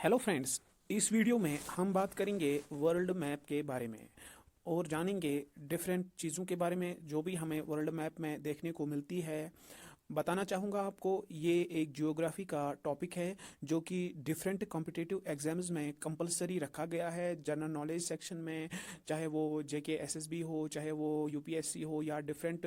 Hello friends, इस video में हम बात करेंगे वर्ल्ड मैप के बारे में और जानेंगे डिफरेंट चीज़ों के बारे में जो भी हमें वर्ल्ड मैप में देखने को मिलती है। बताना चाहूँगा आपको, ये एक जियोग्राफी का टॉपिक है जो कि डिफरेंट कॉम्पिटिटिव एग्जाम्स में कंपलसरी रखा गया है जनरल नॉलेज सेक्शन में। चाहे वो जेके एसएसबी हो, चाहे वो यूपीएससी हो या डिफरेंट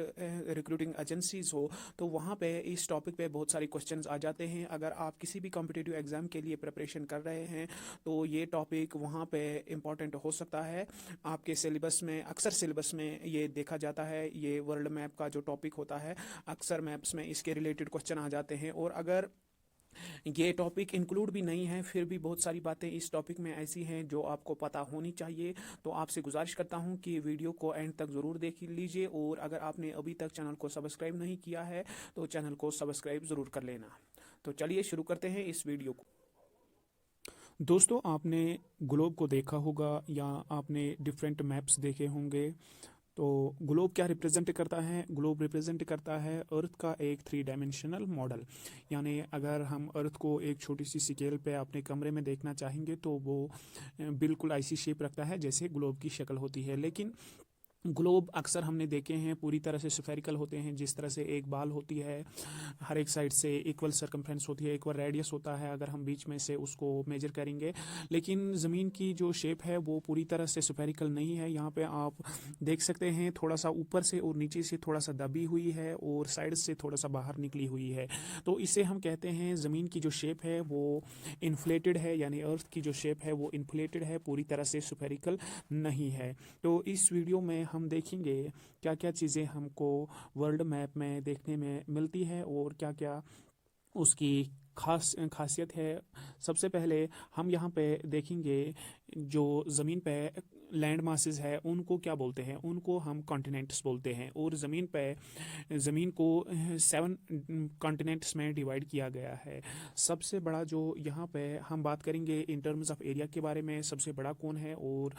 रिक्रूटिंग एजेंसीज हो, तो वहाँ पे इस टॉपिक पे बहुत सारे क्वेश्चंस आ जाते हैं। अगर आप किसी भी कॉम्पिटिटिव एग्जाम के लिए प्रिपरेशन कर रहे हैं तो ये टॉपिक वहाँ पे इम्पॉर्टेंट हो सकता है। आपके सिलेबस में, अक्सर सिलेबस में ये देखा जाता है, ये वर्ल्ड मैप का जो टॉपिक होता है अक्सर मैप्स में इसके रिलेटेड क्वेश्चन आ जाते हैं। और अगर ये टॉपिक इंक्लूड भी नहीं है फिर भी बहुत सारी बातें इस टॉपिक में ऐसी हैं जो आपको पता होनी चाहिए। तो आपसे गुजारिश करता हूं कि वीडियो को एंड तक ज़रूर देख लीजिए, और अगर आपने अभी तक चैनल को सब्सक्राइब नहीं किया है तो चैनल को सब्सक्राइब ज़रूर कर लेना। तो चलिए शुरू करते हैं इस वीडियो को। दोस्तों, आपने ग्लोब को देखा होगा या आपने डिफरेंट मैप्स देखे होंगे। तो ग्लोब क्या रिप्रेजेंट करता है? ग्लोब रिप्रेजेंट करता है अर्थ का एक थ्री डायमेंशनल मॉडल। यानी अगर हम अर्थ को एक छोटी सी स्केल पे अपने कमरे में देखना चाहेंगे तो वो बिल्कुल ऐसी शेप रखता है जैसे ग्लोब की शक्ल होती है। लेकिन ग्लोब अक्सर हमने देखे हैं पूरी तरह से स्फेरिकल होते हैं, जिस तरह से एक बाल होती है, हर एक साइड से इक्वल सरकमफ्रेंस होती है, इक्वल रेडियस होता है अगर हम बीच में से उसको मेजर करेंगे। लेकिन ज़मीन की जो शेप है वो पूरी तरह से स्फेरिकल नहीं है। यहाँ पे आप देख सकते हैं थोड़ा सा ऊपर से और नीचे से थोड़ा सा दबी हुई है और साइड से थोड़ा सा बाहर निकली हुई है। तो इसे हम कहते हैं ज़मीन की जो शेप है वो इन्फ्लेटेड है, यानी अर्थ की जो शेप है वो इन्फ्लेटेड है, पूरी तरह से स्फेरिकल नहीं है। तो इस वीडियो में हम देखेंगे क्या क्या चीज़ें हमको वर्ल्ड मैप में देखने में मिलती है और क्या क्या उसकी खासियत है। सबसे पहले हम यहाँ पे देखेंगे जो ज़मीन पे लैंड मासेस है उनको क्या बोलते हैं, उनको हम कॉन्टिनेंट्स बोलते हैं। और ज़मीन को 7 कॉन्टिनेंट्स में डिवाइड किया गया है। सबसे बड़ा जो यहाँ पे हम बात करेंगे इन टर्म्स ऑफ एरिया के बारे में, सबसे बड़ा कौन है, और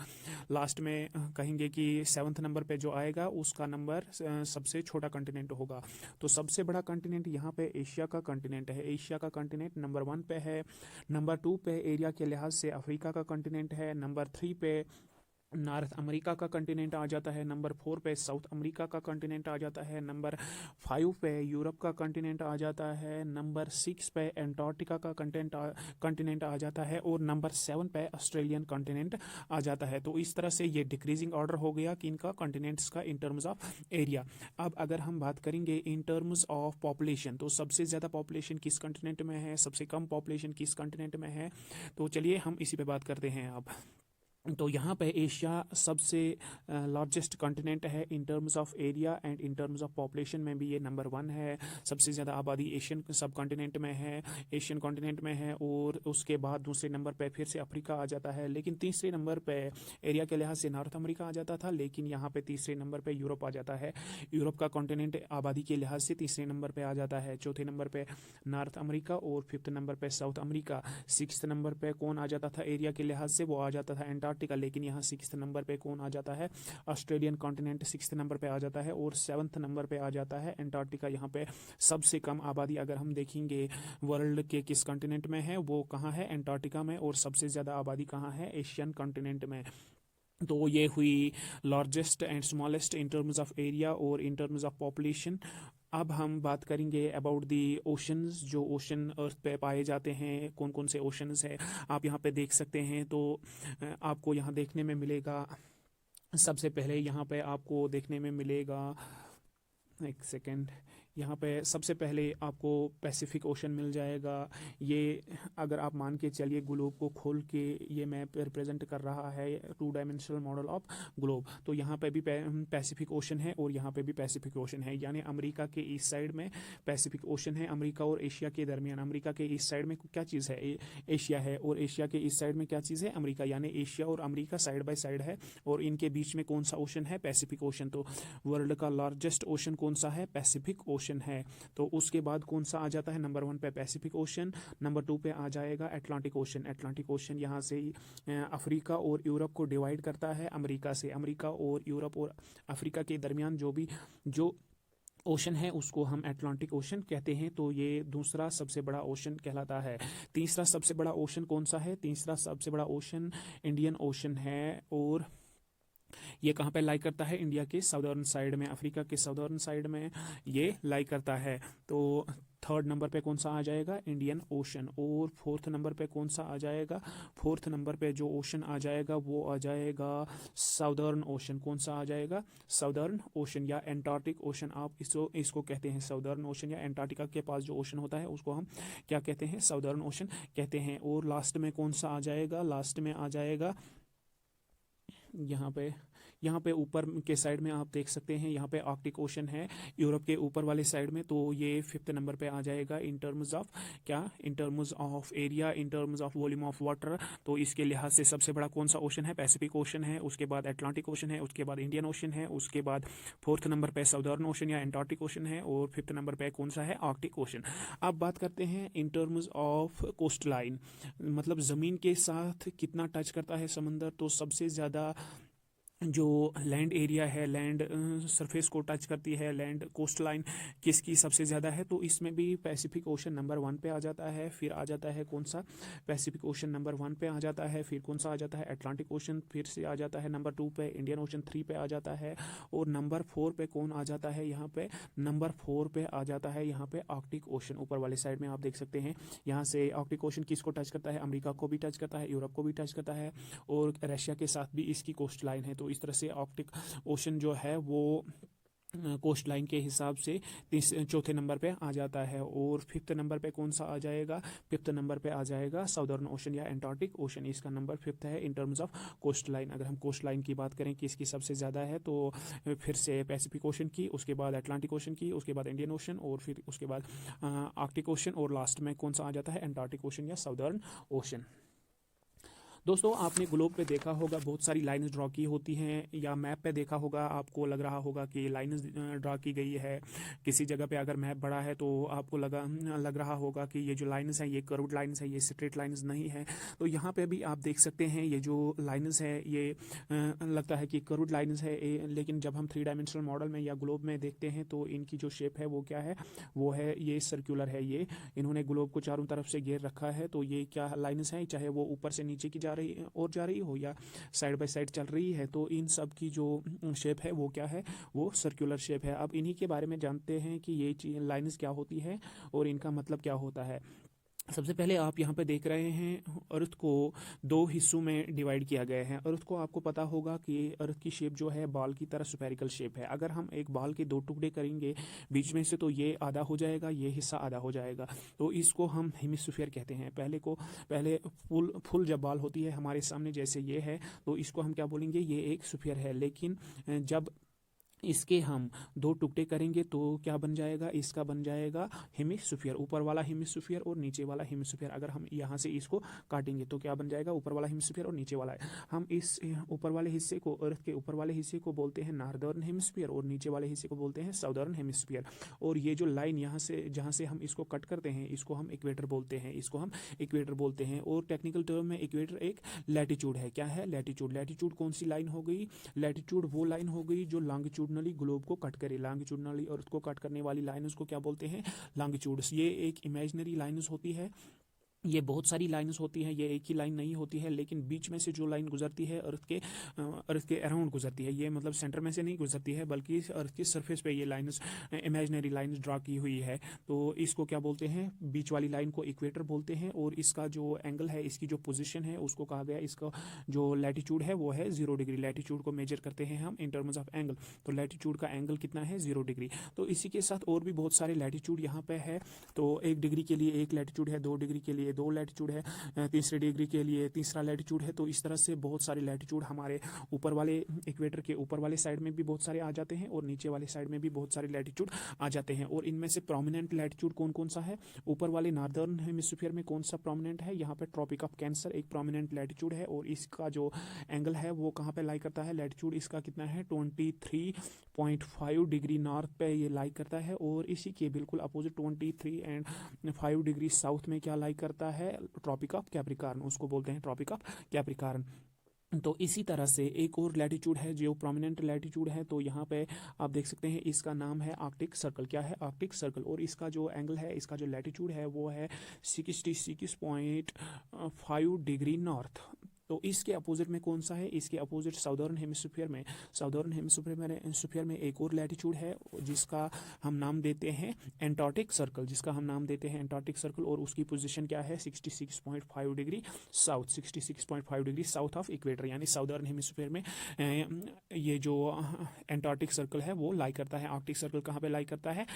लास्ट में कहेंगे कि 7th नंबर पे जो आएगा उसका नंबर सबसे छोटा कॉन्टिनेंट होगा। तो सबसे बड़ा कॉन्टिनेंट यहाँ पे एशिया का कॉन्टिनेंट है। एशिया का कॉन्टिनेंट नंबर 1 पे है। नंबर 2 पे एरिया के लिहाज से अफ्रीका का कॉन्टिनेंट है। नंबर 3 पे नॉर्थ अमेरिका का कॉन्टिनेंट आ जाता है। नंबर 4 पे साउथ अमेरिका का कॉन्टिनेंट आ जाता है। नंबर 5 पे यूरोप का कॉन्टिनेंट आ जाता है। नंबर 6 पे एंटार्क्टिका का कॉन्टिनेंट आ जाता है। और नंबर 7 पे ऑस्ट्रेलियन कॉन्टिनेंट आ जाता है। तो इस तरह से ये डिक्रीजिंग ऑर्डर हो गया कि इनका कॉन्टिनेंट्स का इन टर्म्स ऑफ एरिया। अब अगर हम बात करेंगे इन टर्म्स ऑफ पॉपुलेशन, तो सबसे ज़्यादा पॉपुलेशन किस कॉन्टिनेंट में है, सबसे कम पॉपुलेशन किस कॉन्टिनेंट में है, तो चलिए हम इसी पे बात करते हैं। अब तो यहाँ पे एशिया सबसे लार्जेस्ट कॉन्टिनेंट है in terms of area and in terms of population में भी ये नंबर 1 है। सबसे ज़्यादा आबादी एशियन सब कॉन्टिनेंट में है, एशियन कॉन्टिनेंट में है। और उसके बाद दूसरे नंबर पे फिर से अफ्रीका आ जाता है। लेकिन तीसरे नंबर पे एरिया के लिहाज से नॉर्थ अमेरिका आ जाता था, लेकिन यहाँ पे तीसरे नंबर पे यूरोप आ जाता है। यूरोप का कॉन्टिनेंट आबादी के लिहाज से तीसरे नंबर पे आ जाता है। चौथे नंबर पे नॉर्थ अमेरिका और 5th नंबर पे साउथ अमेरिका। 6th नंबर पे कौन आ जाता था एरिया के लिहाज से, वो आ जाता था एंटार्क्टिका। लेकिन यहाँ 6th नंबर पे कौन आ जाता है, ऑस्ट्रेलियन कॉन्टिनेंट 6th नंबर पे आ जाता है। और 7th नंबर पे आ जाता है एंटार्क्टिका। यहाँ पे सबसे कम आबादी अगर हम देखेंगे वर्ल्ड के किस कॉन्टिनेंट में है, वो कहाँ है, एंटार्क्टिका में। और सबसे ज़्यादा आबादी कहाँ है, एशियन कॉन्टिनेंट में। तो ये हुई largest and smallest in terms of area और इन टर्म्स ऑफ पॉपुलेशन। अब हम बात करेंगे अबाउट दी ओशंस, जो ओशन अर्थ पे पाए जाते हैं, कौन कौन से ओशंस है आप यहाँ पे देख सकते हैं। तो आपको यहाँ देखने में मिलेगा, सबसे पहले यहाँ पे आपको देखने में मिलेगा, एक सेकेंड, यहाँ पे सबसे पहले आपको पैसिफिक ओशन मिल जाएगा। ये अगर आप मान के चलिए ग्लोब को खोल के ये मैप रिप्रेजेंट कर रहा है 2 डायमेंशनल मॉडल ऑफ ग्लोब, तो यहाँ पे भी पैसिफिक ओशन है और यहाँ पे भी पैसिफिक ओशन है। यानी अमेरिका के ईस्ट साइड में पैसिफिक ओशन है, अमेरिका और एशिया के दरमियान। अमेरिका के ईस्ट साइड में क्या चीज़ है, एशिया है। और एशिया के ईस्ट साइड में क्या चीज़ है, अमेरिका। यानी एशिया और अमेरिका साइड बाय साइड है और इनके बीच में कौन सा ओशन है, पैसिफिक ओशन। तो वर्ल्ड का लार्जेस्ट ओशन कौन सा है, पैसिफिक ओशन है। तो उसके बाद कौन सा आ जाता है, नंबर 1 पे पैसिफिक ओशन। नंबर 2 पे आ जाएगा अटलांटिक ओशन। अटलांटिक ओशन यहाँ से अफ्रीका और यूरोप को डिवाइड करता है अमेरिका से। अमेरिका और यूरोप और अफ्रीका के दरमियान जो ओशन है उसको हम अटलांटिक ओशन कहते हैं, तो ये दूसरा सबसे बड़ा ओशन कहलाता है। तीसरा सबसे बड़ा ओशन कौन सा है? तीसरा सबसे बड़ा ओशन इंडियन ओशन है, और ये कहाँ पे लाई करता है? इंडिया के साउदर्न साइड में, अफ्रीका के साउदर्न साइड में ये लाई करता है। तो थर्ड नंबर पे कौन सा आ जाएगा? Indian ocean. और फोर्थ नंबर पे कौन सा आ जाएगा? फोर्थ नंबर पे जो ओशन आ जाएगा वो आ जाएगा साउदर्न ओशन। कौन सा आ जाएगा? साउदर्न ओशन या एंटार्क्टिक ओशन, आप इसको कहते हैं साउदर्न ओशन, या एंटार्क्टिका के पास जो ओशन होता है उसको हम क्या कहते हैं? साउदर्न ओशन कहते हैं। और लास्ट में कौन सा आ जाएगा? लास्ट में आ जाएगा यहाँ पे ऊपर के साइड में आप देख सकते हैं, यहाँ पे आर्कटिक ओशन है यूरोप के ऊपर वाले साइड में, तो ये फिफ्थ नंबर पे आ जाएगा इन टर्म्स ऑफ क्या? इन terms of area, in terms of volume of water. तो इसके लिहाज से सबसे बड़ा कौन सा ओशन है? पैसिफिक ओशन है, उसके बाद अटलांटिक ओशन है, उसके बाद इंडियन ओशन है, उसके बाद फोर्थ नंबर पे साउदर्न ओशन या एंटार्क्टिक ओशन है, और फिफ्थ नंबर पे कौन सा है? Arctic ocean. अब बात करते हैं in terms of coast line, मतलब ज़मीन के साथ कितना टच करता है समंदर। तो सबसे ज़्यादा जो लैंड एरिया है, लैंड सरफेस को टच करती है, लैंड कोस्ट लाइन किसकी सबसे ज़्यादा है? तो इसमें भी पैसिफिक ओशन नंबर 1 पे आ जाता है। फिर आ जाता है कौन सा? पैसिफिक ओशन नंबर 1 पे आ जाता है। फिर कौन सा आ जाता है? Atlantic ocean. फिर से आ जाता है नंबर 2 पे, इंडियन ओशन 3 पे आ जाता है। और नंबर 4 पे कौन आ जाता है? यहाँ पे नंबर 4 पे आ जाता है यहाँ पे आर्कटिक ओशन। ऊपर वाले साइड में आप देख सकते हैं, यहाँ से आर्कटिक ओशन किसको टच करता है? अमेरिका को भी टच करता है, यूरोप को भी टच करता है, और रशिया के साथ भी इसकी कोस्ट लाइन है। तो इस तरह से आर्कटिक ओशन जो है वो कोस्ट लाइन के हिसाब से चौथे नंबर पे आ जाता है। और फिफ्थ नंबर पे कौन सा आ जाएगा? फिफ्थ नंबर पे आ जाएगा साउदर्न ओशन या एंटार्क्टिक ओशन। इसका नंबर फिफ्थ है in terms of coast line. अगर हम कोस्ट लाइन की बात करें कि इसकी सबसे ज़्यादा है, तो फिर से पैसिफिक ओशन की, उसके बाद अटलांटिक ओशन की, उसके बाद इंडियन ओशन, और फिर उसके बाद आर्कटिक ओशन, और लास्ट में कौन सा आ जाता है? एंटार्क्टिक ओशन या साउदर्न ओशन। दोस्तों, आपने ग्लोब पे देखा होगा बहुत सारी लाइंस ड्रॉ की होती हैं, या मैप पे देखा होगा, आपको लग रहा होगा कि लाइंस ड्रॉ की गई है। किसी जगह पे अगर मैप बड़ा है तो आपको लग रहा होगा कि ये जो लाइंस हैं ये कर्व्ड लाइंस है, ये स्ट्रेट लाइंस नहीं है। तो यहाँ पे भी आप देख सकते हैं ये जो लाइंस है ये लगता है कि कर्व्ड लाइंस है, लेकिन जब हम 3 डायमेंशनल मॉडल में या ग्लोब में देखते हैं तो इनकी जो शेप है वो क्या है? वो है ये सर्कुलर है। ये इन्होंने ग्लोब को चारों तरफ से घेर रखा है। तो ये क्या लाइंस हैं? चाहे वो ऊपर से नीचे की जा रही हो या साइड बाय साइड चल रही है, तो इन सब की जो शेप है वो क्या है? वो सर्कुलर शेप है। अब इन्हीं के बारे में जानते हैं कि ये लाइंस क्या होती है और इनका मतलब क्या होता है। सबसे पहले आप यहाँ पे देख रहे हैं अर्थ को 2 हिस्सों में डिवाइड किया गया है। अर्थ को आपको पता होगा कि अर्थ की शेप जो है बाल की तरह स्फेरिकल शेप है। अगर हम एक बाल के 2 टुकड़े करेंगे बीच में से, तो ये आधा हो जाएगा, ये हिस्सा आधा हो जाएगा, तो इसको हम हेमिस्फीयर कहते हैं। पहले फुल जब बाल होती है हमारे सामने, जैसे ये है, तो इसको हम क्या बोलेंगे? ये एक स्फीयर है। लेकिन जब इसके हम 2 टुकड़े करेंगे तो क्या बन जाएगा? इसका बन जाएगा हेमिस्फीयर, ऊपर वाला हेमिस्फीयर और नीचे वाला हेमिस्फीयर। अगर हम यहाँ से इसको काटेंगे तो क्या बन जाएगा? ऊपर वाला हेमिस्फीयर और नीचे वाला है। हम इस ऊपर वाले हिस्से को, अर्थ के ऊपर वाले हिस्से को बोलते हैं नॉर्दर्न हेमिस्फीयर, और नीचे वाले हिस्से को बोलते हैं साउदर्न हेमिस्फीयर। और ये जो लाइन यहाँ से जहाँ से हम इसको कट करते हैं, इसको हम इक्वेटर बोलते हैं, इसको हम इक्वेटर बोलते हैं। और टेक्निकल टर्म में इक्वेटर एक लैटिट्यूड है। क्या है? लैटिट्यूड। लैटिट्यूड कौन सी लाइन हो गई? लैटिट्यूड वो लाइन हो गई जो लॉन्गिट्यूड ग्लोब को कट करे। लॉन्गिट्यूडनली अर्थ को कट करने वाली लाइन उसको क्या बोलते हैं? लॉन्गिट्यूड्स। ये एक इमेजिनरी लाइन्स होती है। ये बहुत सारी लाइन्स होती हैं, ये एक ही लाइन नहीं होती है, लेकिन बीच में से जो लाइन गुजरती है अर्थ के अराउंड गुजरती है। ये मतलब सेंटर में से नहीं गुजरती है, बल्कि अर्थ की सरफेस पे ये लाइन्स, इमेजिनरी लाइन्स ड्रा की हुई है। तो इसको क्या बोलते हैं? बीच वाली लाइन को इक्वेटर बोलते हैं। और इसका जो एंगल है, इसकी जो पोजीशन है, उसको कहा गया, इसका जो लैटिट्यूड है वो है 0 डिग्री। लैटिट्यूड को मेजर करते हैं हम इन टर्म्स ऑफ एंगल, तो लैटिट्यूड का एंगल कितना है? 0 डिग्री। तो इसी के साथ और भी बहुत सारे लैटिट्यूड यहाँ पे है। तो 1 डिग्री के लिए 1 लैटिट्यूड है, 2 डिग्री के लिए 2 लैटिट्यूड है, तीसरे डिग्री के लिए तीसरा लैटिट्यूड है। तो इस तरह से बहुत सारे लैटिट्यूड हमारे ऊपर वाले इक्वेटर के ऊपर वाले साइड में भी बहुत सारे आ जाते हैं, और नीचे वाले साइड में भी बहुत सारे लैटिट्यूड आ जाते हैं। और इनमें से प्रोमिनेंट लैटिट्यूड कौन कौन सा है? ऊपर वाले नॉर्दर्न हेमिस्फीयर में कौन सा प्रोमिनेंट है? यहाँ पे ट्रॉपिक ऑफ कैंसर एक प्रोमिनेंट लैटिट्यूड है, और इसका जो एंगल है वो कहाँ पे लाई करता है? लैटिट्यूड इसका कितना है? 23.5 डिग्री नॉर्थ पे ये लाई करता है। और इसी के बिल्कुल अपोजिट 23.5 डिग्री साउथ में क्या लाई करता है? ट्रॉपिक ऑफ कैप्रिकॉर्न, उसको बोलते हैं ट्रॉपिक ऑफ कैप्रिकॉर्न। तो इसी तरह से एक और लैटिट्यूड है जो प्रोमिनेंट लैटिट्यूड है, तो यहाँ पे आप देख सकते हैं इसका नाम है आर्कटिक सर्कल। क्या है? Arctic circle. और इसका जो एंगल है, इसका जो लैटिट्यूड है वो है 66.5 डिग्री नॉर्थ। तो इसके अपोजिट में कौन सा है? इसके अपोजिट साउदर्न हेमिस्फीयर में, साउदर्न हेमिस्फीयर में एक और लैटिट्यूड है जिसका हम नाम देते हैं एंटार्क्टिक सर्कल, जिसका हम नाम देते हैं एंटार्क्टिक सर्कल। और उसकी पोजीशन क्या है? 66.5 degree south, 66.5 degree south of equator, यानी साउदर्न हेमिस्फीयर में ये जो एंटार्क्टिक सर्कल है वो लाई करता है। आर्कटिक सर्कल कहाँ पे लाई करता है?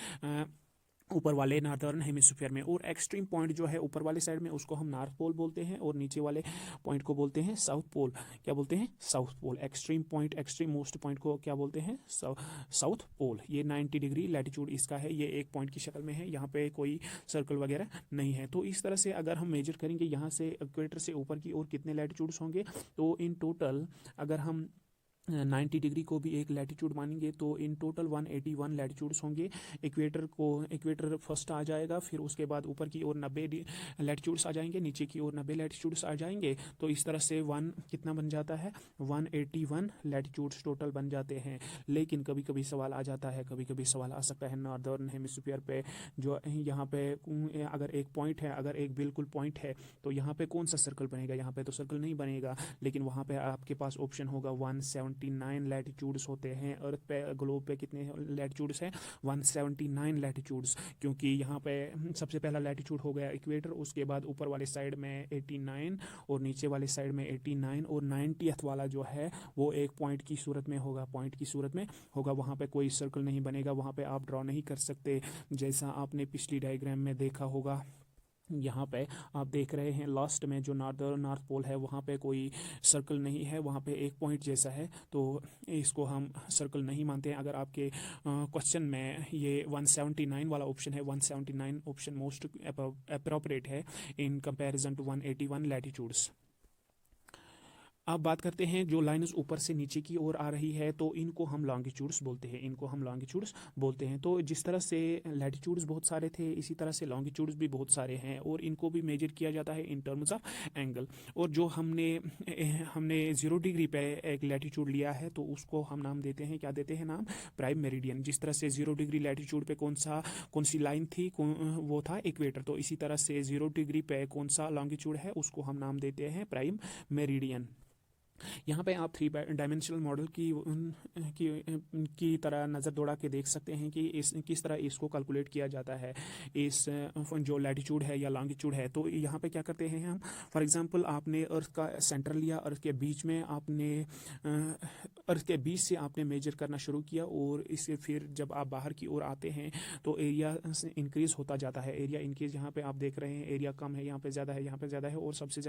ऊपर वाले नार्दर्न हेमिस्फीयर में। और एक्सट्रीम पॉइंट जो है ऊपर वाले साइड में उसको हम नॉर्थ पोल बोलते हैं, और नीचे वाले पॉइंट को बोलते हैं साउथ पोल। क्या बोलते हैं? South pole. Extreme point, extreme most point को क्या बोलते हैं? South pole. ये 90 डिग्री लैटिट्यूड इसका है। ये एक पॉइंट की शक्ल में है, यहाँ पे कोई सर्कल वगैरह नहीं है। तो इस तरह से अगर हम मेजर करेंगे यहाँ से इक्वेटर से ऊपर की ओर कितने लैटिट्यूड्स होंगे, तो इन टोटल अगर हम 90 डिग्री को भी एक लैटिट्यूड मानेंगे तो इन टोटल 181 लैटिट्यूड्स होंगे। इक्वेटर फर्स्ट आ जाएगा, फिर उसके बाद ऊपर की ओर 90 लैटिट्यूड्स आ जाएंगे, नीचे की ओर 90 लैटिट्यूड्स आ जाएंगे। तो इस तरह से कितना बन जाता है? 181 लैटिट्यूड्स टोटल बन जाते हैं। लेकिन कभी कभी सवाल आ जाता है, कभी कभी सवाल आ सकता है नॉर्दर्न हेमिस्फीयर पे, जो यहाँ पे अगर एक पॉइंट है, अगर एक बिल्कुल पॉइंट है, तो यहाँ पे कौन सा सर्कल बनेगा? यहाँ पे तो सर्कल नहीं बनेगा, लेकिन वहाँ पे आपके पास ऑप्शन होगा 179 लैटिट्यूड्स होते हैं। अर्थ पे, ग्लोब पे कितने लैटिट्यूड्स हैं? 179 लैटिट्यूड्स। क्योंकि यहाँ पे सबसे पहला लैटिट्यूड हो गया इक्वेटर, उसके बाद ऊपर वाले साइड में 89 और नीचे वाले साइड में 89, और 90th वाला जो है वो एक पॉइंट की सूरत में होगा, पॉइंट की सूरत में होगा। वहाँ पे कोई सर्कल नहीं बनेगा, वहाँ पे आप ड्रॉ नहीं कर सकते, जैसा आपने पिछली डायग्राम में देखा होगा। यहाँ पे आप देख रहे हैं लास्ट में जो नॉर्थ पोल है वहाँ पे कोई सर्कल नहीं है, वहाँ पे एक पॉइंट जैसा है, तो इसको हम सर्कल नहीं मानते हैं। अगर आपके क्वेश्चन में ये 179 वाला ऑप्शन है, 179 ऑप्शन मोस्ट अप्रोप्रिएट है इन कंपैरिजन टू 181 लैटिट्यूड्स। अब बात करते हैं जो लाइन्स ऊपर से नीचे की ओर आ रही है, तो इनको हम लॉन्गिट्यूड्स बोलते हैं, इनको हम लॉन्गिट्यूड्स बोलते हैं। तो जिस तरह से लैटिट्यूड्स बहुत सारे थे, इसी तरह से लॉन्गिट्यूड्स भी बहुत सारे हैं, और इनको भी मेजर किया जाता है इन टर्म्स ऑफ एंगल। और जो हमने 0 डिग्री पे एक लैटिट्यूड लिया है, तो उसको हम नाम देते हैं, क्या देते हैं नाम? Prime meridian. जिस तरह से 0 डिग्री लैटिट्यूड पे कौन सी लाइन थी? वो था इक्वेटर। तो इसी तरह से 0 डिग्री पे कौन सा लॉन्गिट्यूड है, उसको हम नाम देते हैं प्राइम मेरिडियन। यहाँ पे आप 3 डायमेंशनल मॉडल की तरह नज़र दौड़ा के देख सकते हैं कि किस तरह इसको कैलकुलेट किया जाता है, इस जो लैटिट्यूड है या लॉन्गिट्यूड है। तो यहाँ पे क्या करते हैं हम? फॉर एग्जांपल आपने अर्थ का सेंटर लिया, अर्थ के बीच में आपने अर्थ के बीच से आपने मेजर करना शुरू किया, और इससे फिर जब आप बाहर की ओर आते हैं तो एरिया इंक्रीज होता जाता है। एरिया इंक्रीज, यहाँ पे आप देख रहे हैं एरिया कम है, यहाँ पे ज़्यादा है, यहाँ पे ज़्यादा है, और सबसे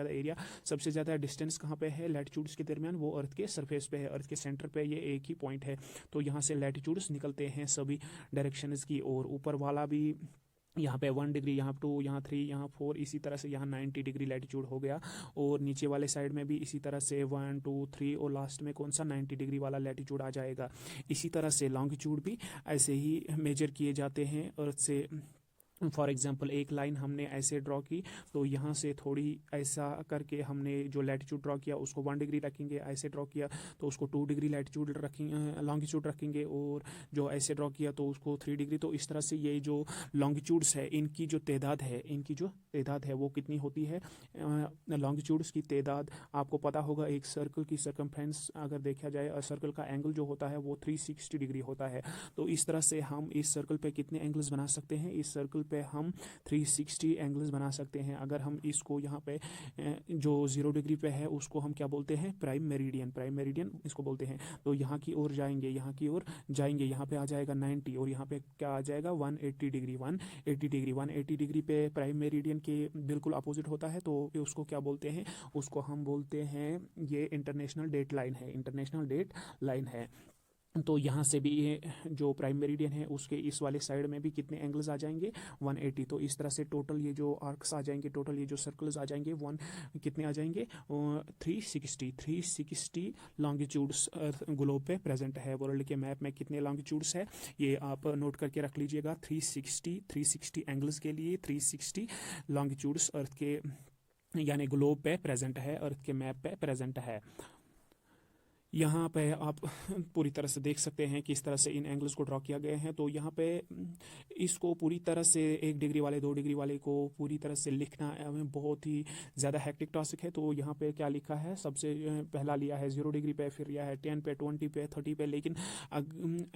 ज़्यादा डिस्टेंस कहाँ पे है लैटिट्यूड्स के दरमियान? वो अर्थ के सरफेस पे है, अर्थ के सेंटर पे ये एक ही पॉइंट है। तो यहाँ से लैटिट्यूड्स निकलते हैं सभी डायरेक्शंस की ओर। ऊपर वाला भी यहाँ पे 1 डिग्री, यहाँ 2, यहाँ 3, यहाँ 4, इसी तरह से यहाँ 90 डिग्री लैटिट्यूड हो गया। और नीचे वाले साइड में भी इसी तरह से 1, 2, 3, और लास्ट में कौन सा? 90 डिग्री वाला लैटिट्यूड आ जाएगा। इसी तरह से लॉन्गिट्यूड भी ऐसे ही मेजर किए जाते हैं अर्थ से। फॉर एग्जांपल एक लाइन हमने ऐसे ड्रॉ की, तो यहाँ से थोड़ी ऐसा करके हमने जो लैटिट्यूड ड्रॉ किया उसको 1 डिग्री रखेंगे, ऐसे ड्रॉ किया तो उसको 2 डिग्री लैटिट्यूड रखेंगे, लॉन्गिट्यूड रखेंगे, और जो ऐसे ड्रॉ किया तो उसको 3 डिग्री। तो इस तरह से ये जो लॉन्गिट्यूड्स है, इनकी जो तादाद है वो कितनी होती है? लॉन्गिट्यूड्स की तादाद आपको पता होगा, एक सर्कल की सर्कमफ्रेंस अगर देखा जाए, सर्कल का एंगल जो होता है वो 360 डिग्री होता है। तो इस तरह से हम इस सर्कल पे कितने एंगल्स बना सकते हैं? इस सर्कल पे हम 360 एंगल्स बना सकते हैं। अगर हम इसको यहाँ पे जो 0 डिग्री पे है उसको हम क्या बोलते हैं? प्राइम मेरिडियन इसको बोलते हैं। तो यहाँ की ओर जाएंगे, यहाँ पे आ जाएगा 90, और यहाँ पे क्या आ जाएगा? 180 डिग्री पे प्राइम मेरिडियन के बिल्कुल अपोजिट होता है। तो उसको क्या बोलते हैं? उसको हम बोलते हैं ये इंटरनेशनल डेट लाइन है। तो यहाँ से भी ये जो प्राइम मेरिडियन है उसके इस वाले साइड में भी कितने एंगल्स आ जाएंगे? 180। तो इस तरह से टोटल ये जो आर्क्स आ जाएंगे, टोटल ये जो सर्कल्स आ जाएंगे, कितने आ जाएंगे? 360 लॉन्गिट्यूड्स ग्लोब पे प्रेजेंट है। वर्ल्ड के मैप में कितने लॉन्गिट्यूड्स है ये आप नोट करके रख लीजिएगा। 360 एंगल्स के लिए 360 लॉन्गिट्यूड्स अर्थ के यानी ग्लोब पे प्रेजेंट है, अर्थ के मैप पे प्रेजेंट है। यहाँ पे आप पूरी तरह से देख सकते हैं कि इस तरह से इन एंगल्स को ड्रॉ किया गया है। तो यहाँ पे इसको पूरी तरह से 1 डिग्री वाले 2 डिग्री वाले को पूरी तरह से लिखना बहुत ही ज़्यादा हेक्टिक टास्क है। तो यहाँ पे क्या लिखा है, सबसे पहला लिया है 0 डिग्री पे, फिर लिया है 10 पे, 20 पे, 30 पे, लेकिन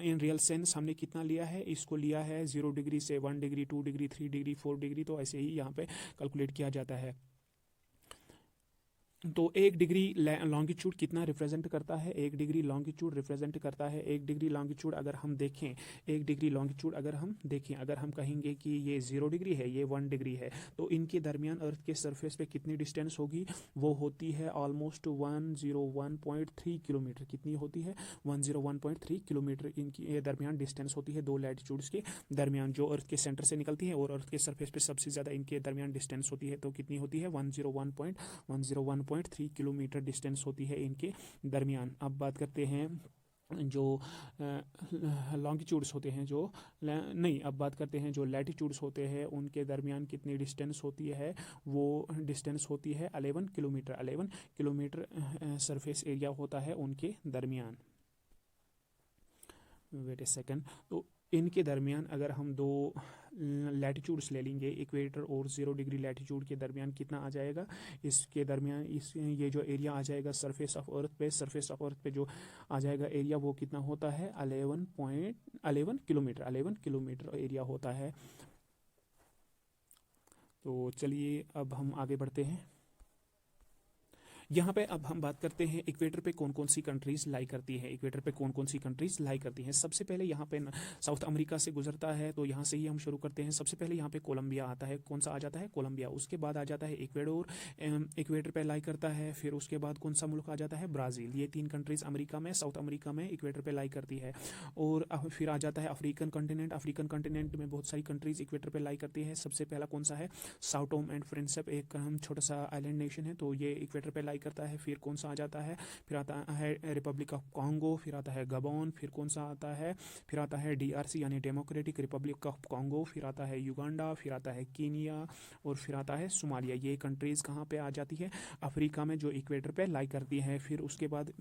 इन रियल सेंस हमने कितना लिया है, इसको लिया है 0 डिग्री से 1 डिग्री, 2 डिग्री, 3 डिग्री, 4 डिग्री। तो ऐसे ही यहाँ पे कैलकुलेट किया जाता है। तो 1 डिग्री लॉन्गिट्यूड कितना रिप्रेजेंट करता है, 1 डिग्री लॉन्गिट्यूड रिप्रेजेंट करता है, 1 डिग्री लॉन्गिट्यूड अगर हम देखें, 1 डिग्री लॉन्गिट्यूड अगर हम देखें, अगर हम कहेंगे कि ये 0 डिग्री है, ये 1 डिग्री है, तो इनके दरमियान अर्थ के सरफेस पे कितनी डिस्टेंस होगी, वो होती है ऑलमोस्ट 101.3 किलोमीटर। कितनी होती है, 101.3 किलोमीटर इनकी दरमियान डिस्टेंस होती है दो लैटिट्यूड्स के दरमियान, जो अर्थ के सेंटर से निकलती है और अर्थ के सरफेस पे सबसे ज़्यादा इनके दरमियान डिस्टेंस होती है। तो कितनी होती है, 101.3 किलोमीटर डिस्टेंस होती है इनके दरमियान। अब बात करते हैं जो लॉन्गिट्यूड्स होते हैं, जो नहीं, अब बात करते हैं जो लैटिट्यूड्स होते हैं, उनके दरमियान कितनी डिस्टेंस होती है, वो डिस्टेंस होती है 11 किलोमीटर। 11 किलोमीटर सरफेस एरिया होता है उनके दरमियान। वेट ए सेकेंड। तो इनके दरमियान अगर हम दो लैटिट्यूड्स ले लेंगे, इक्वेटर और 0 डिग्री लैटिट्यूड के दरमियान कितना आ जाएगा, इसके दरमियान ये जो एरिया आ जाएगा सरफेस ऑफ अर्थ पे जो आ जाएगा एरिया, वो कितना होता है, 11 किलोमीटर। 11 किलोमीटर एरिया होता है। तो चलिए अब हम आगे बढ़ते हैं। यहाँ पे अब हम बात करते हैं इक्वेटर पे कौन कौन सी कंट्रीज लाई करती है। इक्वेटर पे कौन कौन सी कंट्रीज लाई करती हैं। सबसे पहले यहाँ पे साउथ अमेरिका से गुजरता है, तो यहाँ से ही हम शुरू करते हैं। सबसे पहले यहाँ पे कोलंबिया आता है। कौन सा आ जाता है, कोलंबिया। उसके बाद आ जाता है इक्वेडोर, इक्वेटर पे लाई करता है। फिर उसके बाद कौन सा मुल्क आ जाता है, ब्राज़ील। ये 3 कंट्रीज अमेरिका में, साउथ अमेरिका में इक्वेटर पे लाई करती है। और फिर आ जाता है अफ्रीकन कंटिनेंट। अफ्रीकन कंटिनेंट में बहुत सारी कंट्रीज इक्वेटर पे लाई करती है। सबसे पहला कौन सा है, साओ टोम एंड प्रिंसिप, एक छोटा सा आइलैंड नेशन है, तो ये इक्वेटर पे लाई करता है। फिर कौन सा आ जाता है, फिर आता है रिपब्लिक ऑफ कॉन्गो, फिर आता है गबोन, फिर कौन सा आता है, फिर आता है DRC यानी डेमोक्रेटिक रिपब्लिक ऑफ कॉन्गो, फिर आता है युगांडा, फिर आता है कीनिया और फिर आता है सोमालिया। ये कंट्रीज़ कहाँ पे आ जाती है, अफ्रीका में, जो इक्वेटर पे लाई करती है। फिर उसके बाद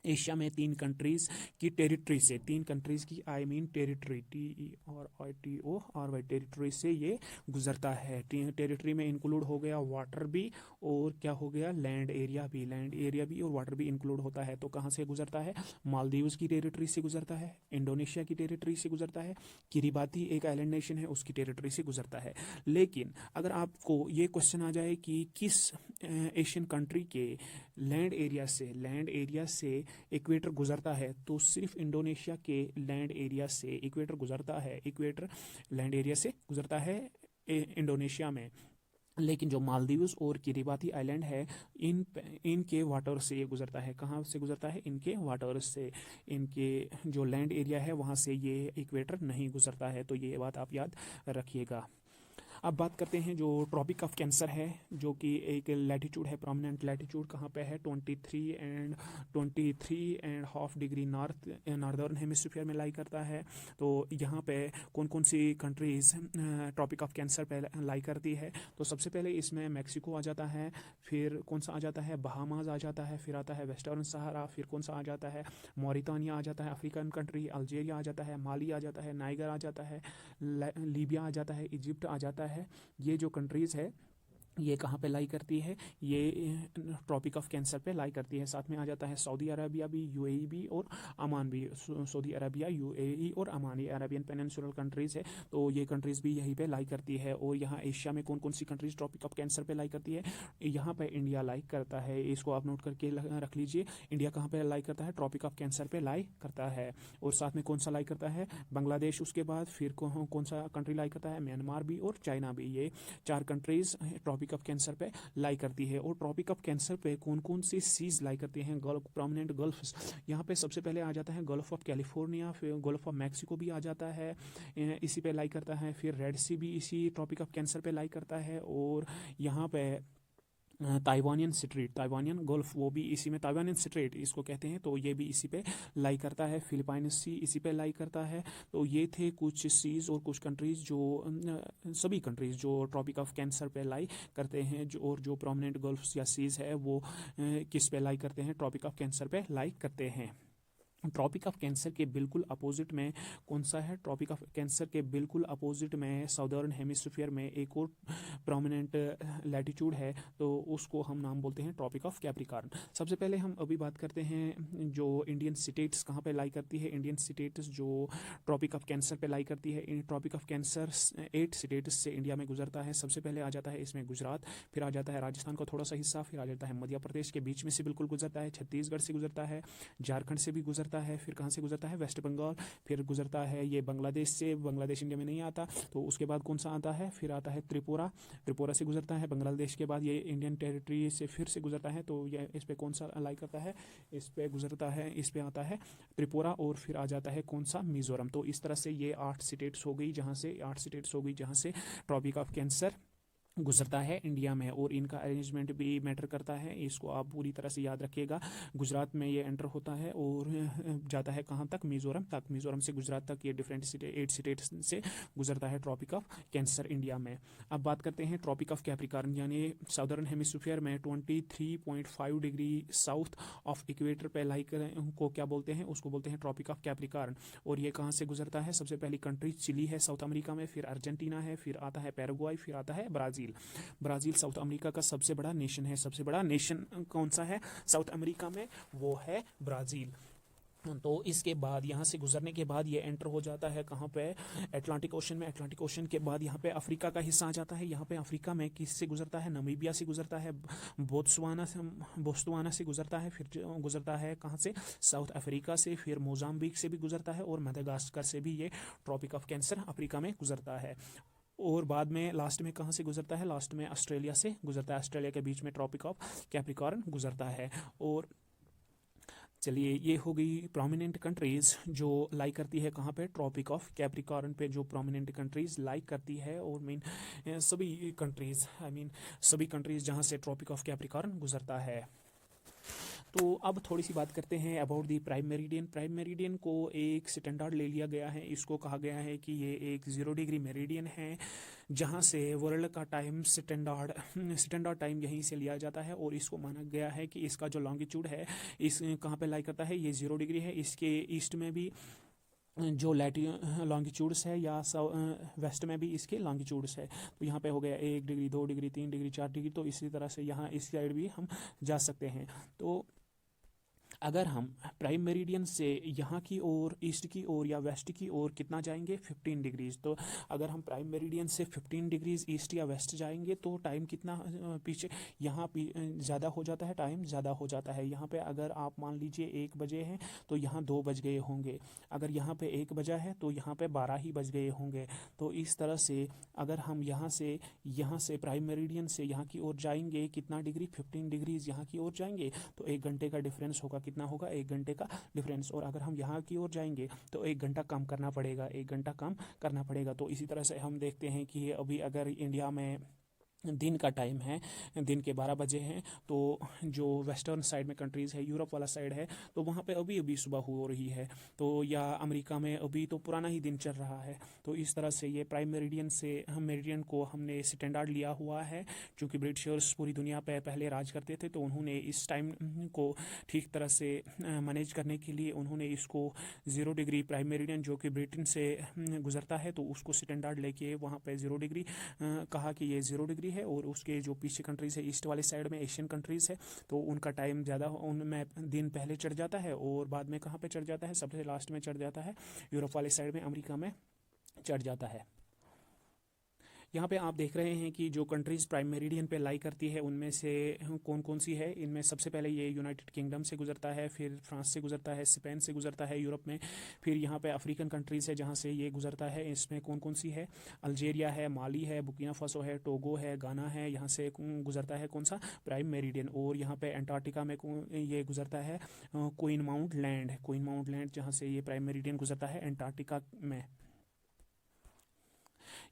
एशिया में 3 कंट्रीज़ की टेरिटरी से, 3 कंट्रीज़ की I mean territory, TERITORY territory से ये गुजरता है। टेरिटरी में इंक्लूड हो गया वाटर भी, और क्या हो गया, लैंड एरिया भी। लैंड एरिया भी और वाटर भी इंक्लूड होता है। तो कहाँ से गुजरता है, मालदीव्स की टेरिटरी से गुजरता है, इंडोनेशिया की टेरिटरी से गुजरता है, किरिबाती एक आइलैंड नेशन है उसकी टेरिटरी से गुजरता है। लेकिन अगर आपको ये क्वेश्चन आ जाए कि किस एशियन कंट्री के लैंड एरिया से इक्वेटर गुजरता है, तो सिर्फ इंडोनेशिया के लैंड एरिया से इक्वेटर गुजरता है। इक्वेटर लैंड एरिया से गुजरता है इंडोनेशिया में। लेकिन जो मालदीव्स और किरिबाती आइलैंड है, इनके वाटर से ये गुजरता है। कहाँ से गुजरता है, इनके वाटर से। इनके जो लैंड एरिया है वहाँ से ये इक्वेटर नहीं गुजरता है। तो ये बात आप याद रखिएगा। अब बात करते हैं जो ट्रॉपिक ऑफ कैंसर है, जो कि एक लैटिट्यूड है, प्रोमिनेंट लैटिट्यूड कहाँ पे है, 23.5 डिग्री नॉर्दर्न हेमिस्फीयर में लाई करता है। तो यहाँ पे कौन कौन सी कंट्रीज़ ट्रॉपिक ऑफ कैंसर पे लाई करती है। तो सबसे पहले इसमें मैक्सिको आ जाता है, फिर कौन सा आ जाता है, बहामास आ जाता है, फिर आता है वेस्टर्न सहारा, फिर कौन सा आ जाता है, मॉरिटानिया आ जाता है, अफ्रीकन कंट्री, अल्जीरिया आ जाता है, माली आ जाता है, नाइगर आ जाता है, लीबिया आ जाता है, इजिप्ट आ जाता है। ये जो कंट्रीज़ है ये कहाँ पे लाई करती है, ये ट्रॉपिक ऑफ कैंसर पे लाई करती है। साथ में आ जाता है सऊदी अरबिया भी, UAE भी और अमान भी। सऊदी अरबिया, UAE और अमान, ये अरबियन पेनिनसुलर कंट्रीज़ है, तो ये कंट्रीज़ भी यहीं पे लाई करती है। और यहाँ एशिया में कौन कौन सी कंट्रीज़ ट्रॉपिक ऑफ कैंसर पे लाई करती है, यहाँ पे इंडिया लाई करता है। इसको आप नोट करके रख लीजिए, इंडिया कहाँ पे लाई करता है, ट्रॉपिक ऑफ कैंसर पे लाई करता है। और साथ में कौन सा लाई करता है, बांग्लादेश। उसके बाद फिर कौन सा कंट्री लाई करता है, म्यांमार भी और चाइना भी। ये 4 कंट्रीज़ ट्रॉपिक ऑफ कैंसर पे लाई करती है। और ट्रॉपिक ऑफ कैंसर पे कौन कौन सी सीज लाई करती हैं, गल्फ, प्रोमिनेंट गल्फ्स। यहाँ पे सबसे पहले आ जाता है गल्फ ऑफ कैलिफोर्निया, फिर गल्फ ऑफ मैक्सिको भी आ जाता है, इसी पे लाई करता है। फिर रेड सी भी इसी ट्रॉपिक ऑफ कैंसर पे लाई करता है। और यहाँ पे ताइवानियन स्ट्रेट, ताइवानियन गोल्फ, वो भी इसी में, ताइवानियन स्ट्रेट इसको कहते हैं, तो ये भी इसी पे लाई करता है। फिलिपाइंस सी इसी पे लाई करता है। तो ये थे कुछ सीज और कुछ कंट्रीज़ जो सभी कंट्रीज़ जो ट्रॉपिक ऑफ कैंसर पे लाई करते हैं, जो और जो प्रोमिनेंट गल्फ्स या सीज है वो किस पे लाई करते हैं, ट्रॉपिक ऑफ कैंसर पे लाई करते हैं। ट्रॉपिक ऑफ कैंसर के बिल्कुल अपोजिट में कौन सा है, ट्रॉपिक ऑफ कैंसर के बिल्कुल अपोजिट में साउदर्न हेमिस्फीयर में एक और प्रोमिनेंट लैटिट्यूड है, तो उसको हम नाम बोलते हैं ट्रॉपिक ऑफ कैप्रिकॉर्न। सबसे पहले हम अभी बात करते हैं जो इंडियन स्टेट्स कहाँ पे लाई करती है। इंडियन स्टेट्स जो ट्रॉपिक ऑफ कैंसर पे लाई करती है, ट्रॉपिक ऑफ कैंसर 8 स्टेट्स से इंडिया में गुजरता है। सबसे पहले आ जाता है इसमें गुजरात, फिर आ जाता है राजस्थान का थोड़ा सा हिस्सा, फिर आ जाता है मध्य प्रदेश के बीच में से बिल्कुल गुजरता है, छत्तीसगढ़ से गुजरता है, झारखंड से भी गुजरता है, फिर कहाँ से गुजरता है, वेस्ट बंगाल, फिर गुजरता है ये बांग्लादेश से, बांग्लादेश इंडिया में नहीं आता, तो उसके बाद कौन सा आता है, फिर आता है त्रिपुरा, त्रिपुरा से गुजरता है, बांग्लादेश के बाद ये इंडियन टेरिटरी से फिर से गुजरता है, तो ये इस पे कौन सा अलाई करता है, इस पे गुजरता है, इस पे आता है त्रिपुरा, और फिर आ जाता है कौन सा, मिजोरम। तो इस तरह से ये 8 स्टेट्स हो गई जहाँ से ट्रॉपिक ऑफ कैंसर गुजरता है इंडिया में, और इनका अरेंजमेंट भी मैटर करता है, इसको आप पूरी तरह से याद रखिएगा। गुजरात में ये एंटर होता है और जाता है कहाँ तक, मिजोरम तक, मिजोरम से गुजरात तक ये डिफरेंट 8 स्टेट्स से गुजरता है ट्रॉपिक ऑफ कैंसर इंडिया में। अब बात करते हैं ट्रॉपिक ऑफ कैप्रिकॉर्न, यानी साउदर्न हेमिस्फीयर में 23.5 डिग्री साउथ ऑफ इक्वेटर पे लाई को क्या बोलते हैं, उसको बोलते हैं ट्रॉपिक ऑफ कैप्रिकॉर्न। और ये कहाँ से गुजरता है, सबसे पहली कंट्री चिली है साउथ अमेरिका में, फिर अर्जेंटीना है, फिर आता है पैराग्वाई, फिर आता है ब्राज़ील। ब्राज़ील साउथ अमेरिका का सबसे बड़ा नेशन है। सबसे बड़ा नेशन कौन सा है साउथ अमेरिका में, वो है ब्राज़ील। तो इसके बाद यहाँ से गुजरने के बाद ये एंटर हो जाता है कहाँ पे, अटलांटिक ओशन में। अटलांटिक ओशन के बाद यहाँ पे अफ्रीका का हिस्सा आ जाता है। यहाँ पे अफ्रीका में किससे गुजरता है, नमीबिया से गुजरता है, बोत्सवाना से गुजरता है, फिर गुजरता है कहाँ से, साउथ अफ्रीका से, फिर मोजाम्बिक से भी गुजरता है, और मदागास्कर से भी ये ट्रॉपिक ऑफ कैंसर अफ्रीका में गुजरता है। और बाद में लास्ट में कहाँ से गुजरता है, लास्ट में ऑस्ट्रेलिया से गुजरता है। ऑस्ट्रेलिया के बीच में ट्रॉपिक ऑफ कैप्रिकॉर्न गुजरता है। और चलिए, ये हो गई प्रोमिनेंट कंट्रीज़ जो लाई करती है कहाँ पे, ट्रॉपिक ऑफ कैप्रिकॉर्न पे, जो प्रोमिनेंट कंट्रीज़ लाई करती है, और सभी कंट्रीज़ जहाँ से ट्रॉपिक ऑफ कैप्रिकॉर्न गुजरता है। तो अब थोड़ी सी बात करते हैं about the prime meridian. Prime meridian को एक स्टैंडर्ड ले लिया गया है, इसको कहा गया है कि ये एक 0 डिग्री मेरिडियन है, जहाँ से वर्ल्ड का टाइम स्टैंडर्ड टाइम यहीं से लिया जाता है, और इसको माना गया है कि इसका जो लॉन्गिट्यूड है, इस कहाँ पे लाई करता है, ये 0 डिग्री है। इसके ईस्ट में भी जो लॉन्गिट्यूड्स है, या वेस्ट में भी इसके लॉन्गिट्यूड्स है। तो यहाँ पे हो गया 1 डिग्री, 2 डिग्री, 3 डिग्री, 4 डिग्री, तो इसी तरह से यहाँ इस साइड भी हम जा सकते हैं। तो अगर हम प्राइम मेरिडियन से यहाँ की ओर, ईस्ट की ओर या वेस्ट की ओर कितना जाएंगे, 15 डिग्रीज। तो अगर हम प्राइम मेरिडियन से 15 डिग्रीज ईस्ट या वेस्ट जाएंगे तो टाइम कितना पीछे यहाँ ज़्यादा हो जाता है, टाइम ज़्यादा हो जाता है। यहाँ पे अगर आप मान लीजिए 1 बजे हैं तो यहाँ 2 बज गए होंगे, अगर यहाँ पे 1 बजा है तो यहाँ पे 12 ही बज गए होंगे। तो इस तरह से अगर हम यहाँ से प्राइम मेरिडियन से यहाँ की ओर जाएंगे कितना डिग्री, 15 डिग्रीज यहाँ की ओर जाएंगे, तो 1 घंटे का डिफरेंस होगा। कितना होगा, 1 घंटे का डिफरेंस। और अगर हम यहाँ की ओर जाएंगे तो 1 घंटा कम करना पड़ेगा, 1 घंटा कम करना पड़ेगा। तो इसी तरह से हम देखते हैं कि अभी अगर इंडिया में दिन का टाइम है, दिन के 12 बजे हैं, तो जो वेस्टर्न साइड में कंट्रीज़ है, यूरोप वाला साइड है, तो वहाँ पे अभी अभी सुबह हो रही है। तो या अमेरिका में अभी तो पुराना ही दिन चल रहा है। तो इस तरह से ये प्राइम मेरिडियन से हम मेरिडियन को हमने स्टैंडर्ड लिया हुआ है, क्योंकि ब्रिटिशर्स पूरी दुनिया पे पहले राज करते थे, तो उन्होंने इस टाइम को ठीक तरह से मैनेज करने के लिए उन्होंने इसको 0 डिग्री प्राइम मेरिडियन जो कि ब्रिटेन से गुजरता है, तो उसको स्टैंडर्ड लेके वहाँ पे 0 डिग्री कहा कि ये 0 डिग्री है। और उसके जो पीछे कंट्रीज है, ईस्ट वाले साइड में एशियन कंट्रीज है, तो उनका टाइम ज़्यादा, उनमें दिन पहले चढ़ जाता है, और बाद में कहाँ पे चढ़ जाता है, सबसे लास्ट में चढ़ जाता है यूरोप वाले साइड में, अमेरिका में चढ़ जाता है। यहाँ पे आप देख रहे हैं कि जो कंट्रीज़ प्राइम मेरिडियन पे लाई करती है उनमें से कौन कौन सी है। इनमें सबसे पहले ये यूनाइटेड किंगडम से गुजरता है, फिर फ्रांस से गुजरता है, स्पेन से गुजरता है यूरोप में, फिर यहाँ पे अफ्रीकन कंट्रीज़ है जहाँ से ये गुजरता है। इसमें कौन कौन सी है, अल्जेरिया है, माली है, बुर्किना फासो है, टोगो है, गाना है, यहाँ से गुजरता है कौन सा, प्राइम मेरिडियन। और यहाँ पे अंटार्कटिका में ये गुजरता है क्वीन माउंट लैंड, जहाँ से ये प्राइम मेरिडियन गुजरता है अंटार्कटिका में।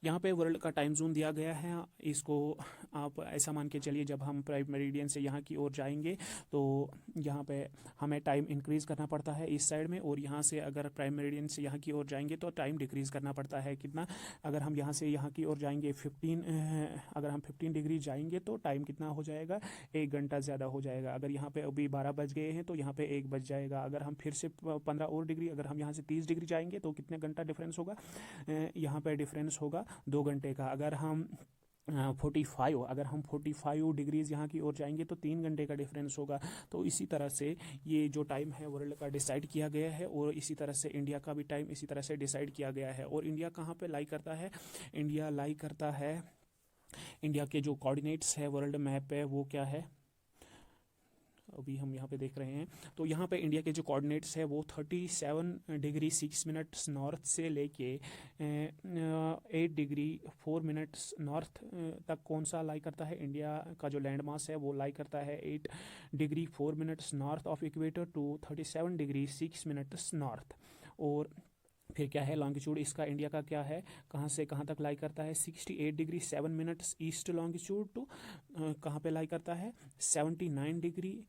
यहाँ पे वर्ल्ड का टाइम जोन दिया गया है। इसको आप ऐसा मान के चलिए, जब हम प्राइम मेरिडियन से यहाँ की ओर जाएंगे तो यहाँ पे हमें टाइम इंक्रीज़ करना पड़ता है इस साइड में, और यहाँ से अगर प्राइम मेरिडियन से यहाँ की ओर जाएंगे तो टाइम डिक्रीज़ करना पड़ता है। कितना? अगर हम यहाँ से यहाँ की ओर जाएंगे 15, अगर हम 15 डिग्री जाएंगे तो टाइम कितना हो जाएगा? 1 घंटा ज़्यादा हो जाएगा। अगर यहाँ पे अभी 12 बज गए हैं तो यहाँ पे 1 बज जाएगा। अगर हम फिर से 15 और डिग्री, अगर हम यहाँ से 30 डिग्री जाएंगे तो कितने घंटा डिफरेंस होगा? यहाँ पे डिफरेंस होगा 2 घंटे का। अगर हम 45, अगर हम 45 डिग्रीज़ यहाँ की ओर जाएंगे तो 3 घंटे का डिफरेंस होगा। तो इसी तरह से ये जो टाइम है वर्ल्ड का डिसाइड किया गया है, और इसी तरह से इंडिया का भी टाइम इसी तरह से डिसाइड किया गया है। और इंडिया कहाँ पे लाई करता है? इंडिया लाई करता है, इंडिया के जो कोऑर्डिनेट्स है वर्ल्ड मैप पे वो क्या है, अभी हम यहाँ पे देख रहे हैं। तो यहाँ पे इंडिया के जो कोऑर्डिनेट्स है वो 37 डिग्री 6 मिनट्स नॉर्थ से लेके 8 डिग्री 4 मिनट्स नॉर्थ तक कौन सा लाई करता है? इंडिया का जो लैंड मास है वो लाई करता है 8 degree 4 minutes north of equator to 37 degree 6 minutes north. और फिर क्या है लॉन्गिट्यूड इसका? इंडिया का क्या है, कहाँ से कहाँ तक लाई करता है? 68 degree 7 minutes east longitude to कहाँ पे लाई करता है? 97 डिग्री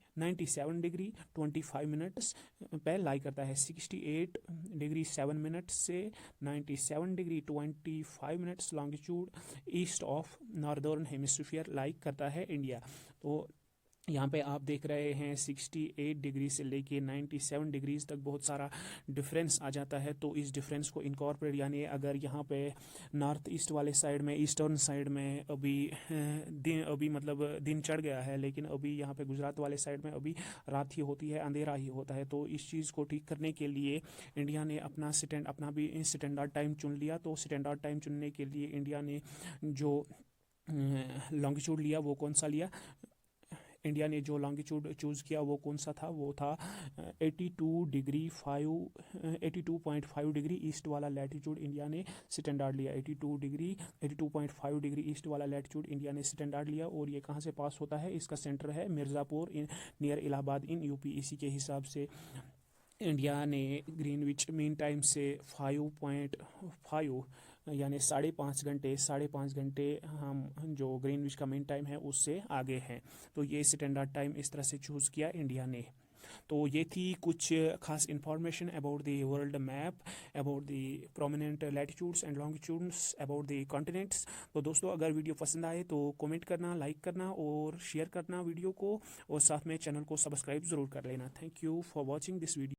25 मिनट्स पे लाई करता है। 68 डिग्री 7 मिनट्स से 97 degree 25 minutes longitude east of northern hemisphere lie करता है इंडिया। तो यहाँ पे आप देख रहे हैं 68 डिग्री से लेके 97 डिग्रीज तक बहुत सारा डिफरेंस आ जाता है। तो इस डिफरेंस को इनकॉर्पोरेट, यानी अगर यहाँ पे नॉर्थ ईस्ट वाले साइड में, ईस्टर्न साइड में अभी मतलब दिन चढ़ गया है, लेकिन अभी यहाँ पे गुजरात वाले साइड में अभी रात ही होती है, अंधेरा ही होता है। तो इस चीज़ को ठीक करने के लिए इंडिया ने अपना भी स्टैंडर्ड टाइम चुन लिया। तो स्टैंडर्ड टाइम चुनने के लिए इंडिया ने जो लॉन्गिट्यूड लिया वो कौन सा लिया? इंडिया ने जो लॉन्गिट्यूड चूज़ किया वो कौन सा था? वो था 82.5 डिग्री ईस्ट वाला लैटिट्यूड इंडिया ने स्टैंडर्ड लिया। 82.5 डिग्री ईस्ट वाला लैटिट्यूड इंडिया ने स्टैंडर्ड लिया। और ये कहाँ से पास होता है? इसका सेंटर है Mirzapur near Allahabad in UP. इसी के हिसाब से इंडिया ने ग्रीनविच मीन टाइम से 5.5 यानी 5.5 घंटे हम जो ग्रीनविच का मेन टाइम है उससे आगे हैं। तो ये स्टैंडर्ड टाइम इस तरह से चूज़ किया इंडिया ने। तो ये थी कुछ खास information about the world map, about the prominent latitudes and longitudes, about the continents. तो दोस्तों अगर वीडियो पसंद आए तो कमेंट करना, लाइक करना और शेयर करना वीडियो को, और साथ में चैनल को सब्सक्राइब ज़रूर कर लेना। Thank you for watching this video.